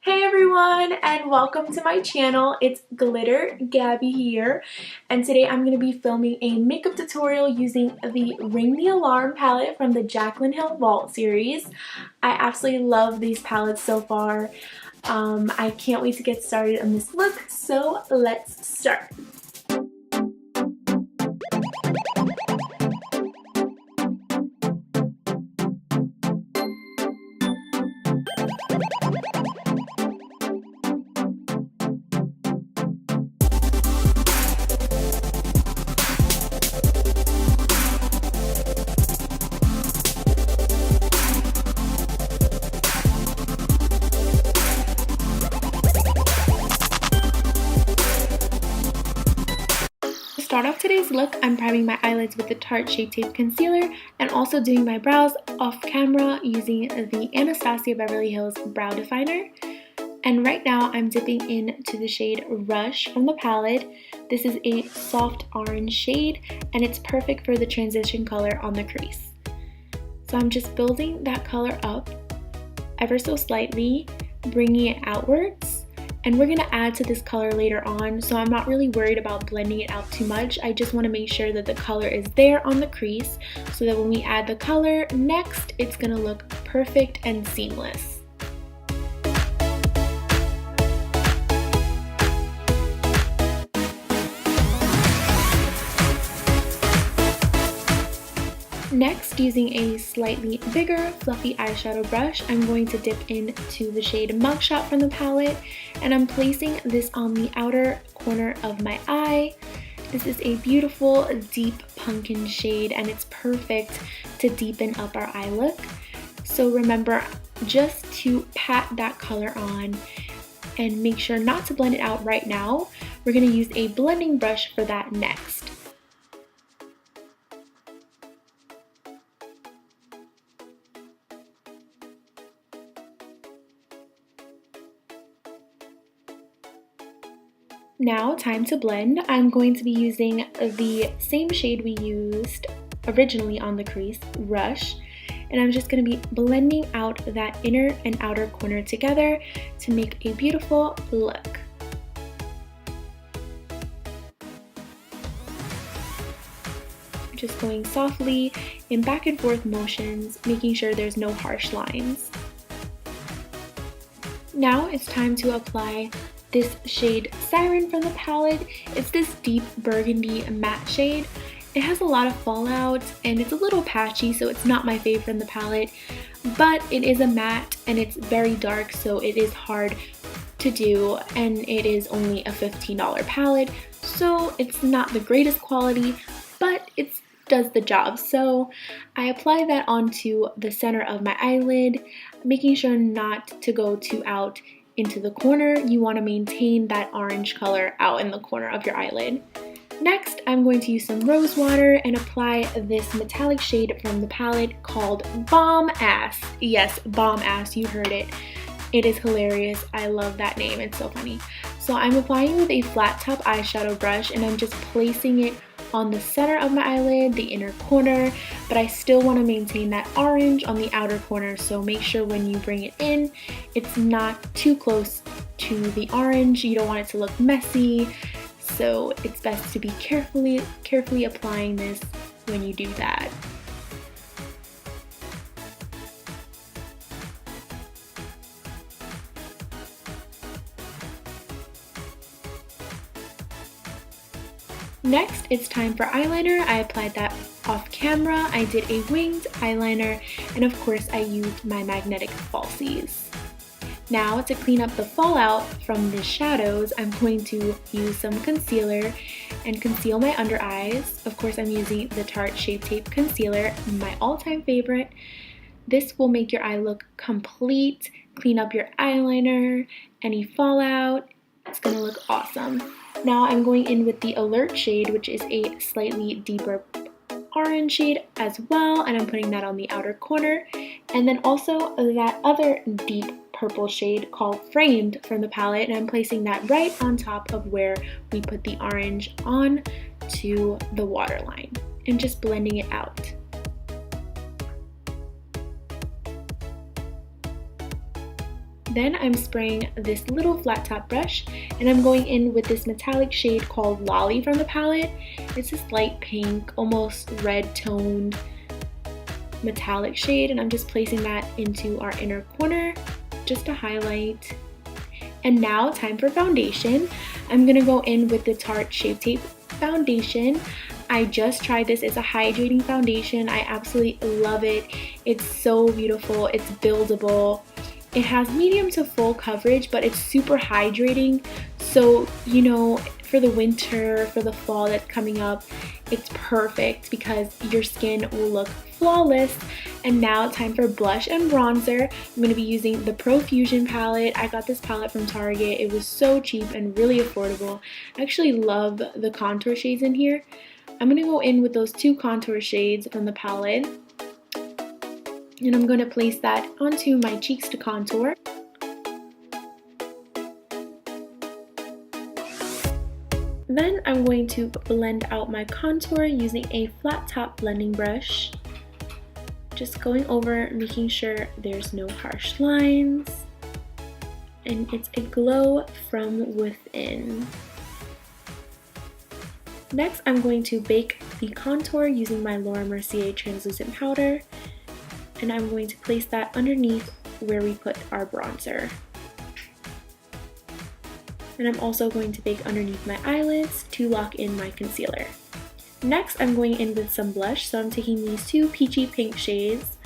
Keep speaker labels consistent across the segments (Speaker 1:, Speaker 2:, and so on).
Speaker 1: Hey everyone, and welcome to my channel. It's Glitter Gabby here, and today I'm going to be filming a makeup tutorial using the Ring the Alarm palette from the Jaclyn Hill Vault series. I absolutely love these palettes so far. I can't wait to get started on this look, so let's start. To start off today's look, I'm priming my eyelids with the Tarte Shape Tape concealer and also doing my brows off camera using the Anastasia Beverly Hills Brow Definer. And right now I'm dipping into the shade Rush from the palette. This is a soft orange shade and it's perfect for the transition color on the crease. So I'm just building that color up ever so slightly, bringing it outwards. And we're going to add to this color later on, so I'm not really worried about blending it out too much. I just want to make sure that the color is there on the crease so that when we add the color next, it's going to look perfect and seamless. Next, using a slightly bigger fluffy eyeshadow brush, I'm going to dip into the shade Mugshot from the palette, and I'm placing this on the outer corner of my eye. This is a beautiful deep pumpkin shade and it's perfect to deepen up our eye look. So remember just to pat that color on and make sure not to blend it out right now. We're going to use a blending brush for that next. Now, time to blend. I'm going to be using the same shade we used originally on the crease, Rush, and I'm just going to be blending out that inner and outer corner together to make a beautiful look. Just going softly in back and forth motions, making sure there's no harsh lines. Now it's time to apply this shade Siren from the palette. It's this deep burgundy matte shade. It has a lot of fallout and it's a little patchy, so it's not my fave from the palette, but it is a matte and it's very dark, so it is hard to do, and it is only a $15 palette, so it's not the greatest quality, but it does the job. So I apply that onto the center of my eyelid, making sure not to go too out into the corner. You want to maintain that orange color out in the corner of your eyelid. Next, I'm going to use some rose water and apply this metallic shade from the palette called Bomb Ass. Yes, Bomb Ass, you heard it. It is hilarious. I love that name. It's so funny. So I'm applying with a flat top eyeshadow brush and I'm just placing it on the center of my eyelid, the inner corner, but I still want to maintain that orange on the outer corner, so make sure when you bring it in, it's not too close to the orange. You don't want it to look messy, so it's best to be carefully applying this when you do that. Next, it's time for eyeliner. I applied that off camera. I did a winged eyeliner, and of course I used my magnetic falsies. Now, to clean up the fallout from the shadows, I'm going to use some concealer and conceal my under eyes. Of course, I'm using the Tarte Shape Tape concealer, my all-time favorite. This will make your eye look complete, clean up your eyeliner, any fallout. It's gonna look awesome. Now I'm going in with the Alert shade, which is a slightly deeper orange shade as well, and I'm putting that on the outer corner. And then also that other deep purple shade called Framed from the palette, and I'm placing that right on top of where we put the orange on to the waterline and just blending it out. Then I'm spraying this little flat top brush, and I'm going in with this metallic shade called Lolly from the palette. It's this light pink, almost red toned metallic shade, and I'm just placing that into our inner corner just to highlight. And now time for foundation. I'm gonna go in with the Tarte Shape Tape foundation. I just tried this. It's a hydrating foundation. I absolutely love it. It's so beautiful. It's buildable. It has medium to full coverage, but it's super hydrating. So, you know, for the winter, for the fall that's coming up, it's perfect because your skin will look flawless. And now time for blush and bronzer. I'm going to be using the Profusion palette. I got this palette from Target. It was so cheap and really affordable. I actually love the contour shades in here. I'm going to go in with those two contour shades from the palette. And I'm going to place that onto my cheeks to contour. Then I'm going to blend out my contour using a flat top blending brush. Just going over, making sure there's no harsh lines. And it's a glow from within. Next, I'm going to bake the contour using my Mercier translucent powder. And I'm going to place that underneath where we put our bronzer. And I'm also going to bake underneath my eyelids to lock in my concealer. Next, I'm going in with some blush, so I'm taking these two peachy pink shades.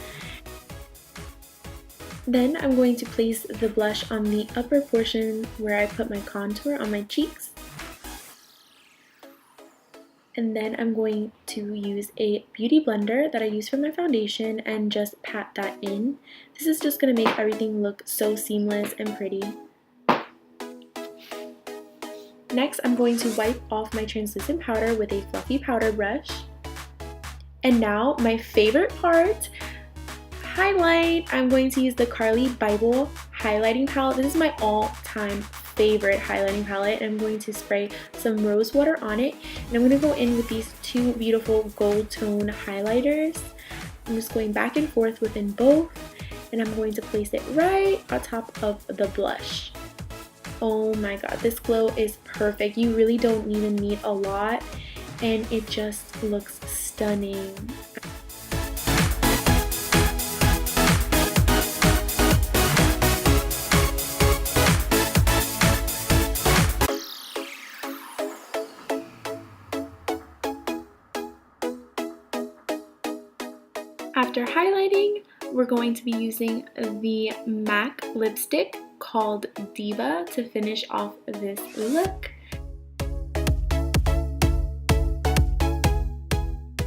Speaker 1: Then I'm going to place the blush on the upper portion where I put my contour on my cheeks. And then I'm going to use a beauty blender that I use for my foundation and just pat that in. This is just going to make everything look so seamless and pretty. Next, I'm going to wipe off my translucent powder with a fluffy powder brush. And now, my favorite part, highlight. I'm going to use the CARLI BYBEL highlighting palette. This is my all-time favorite highlighting palette. I'm going to spray some rose water on it, and I'm going to go in with these two beautiful gold tone highlighters. I'm just going back and forth within both, and I'm going to place it right on top of the blush. Oh my god, this glow is perfect. You really don't even need a lot, and it just looks stunning. After highlighting, we're going to be using the MAC lipstick called DIVA to finish off this look.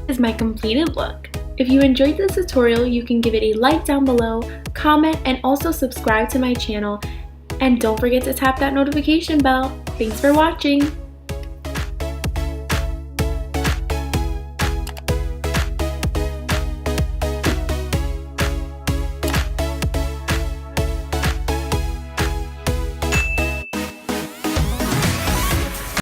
Speaker 1: This is my completed look. If you enjoyed this tutorial, you can give it a like down below, comment, and also subscribe to my channel. And don't forget to tap that notification bell. Thanks for watching!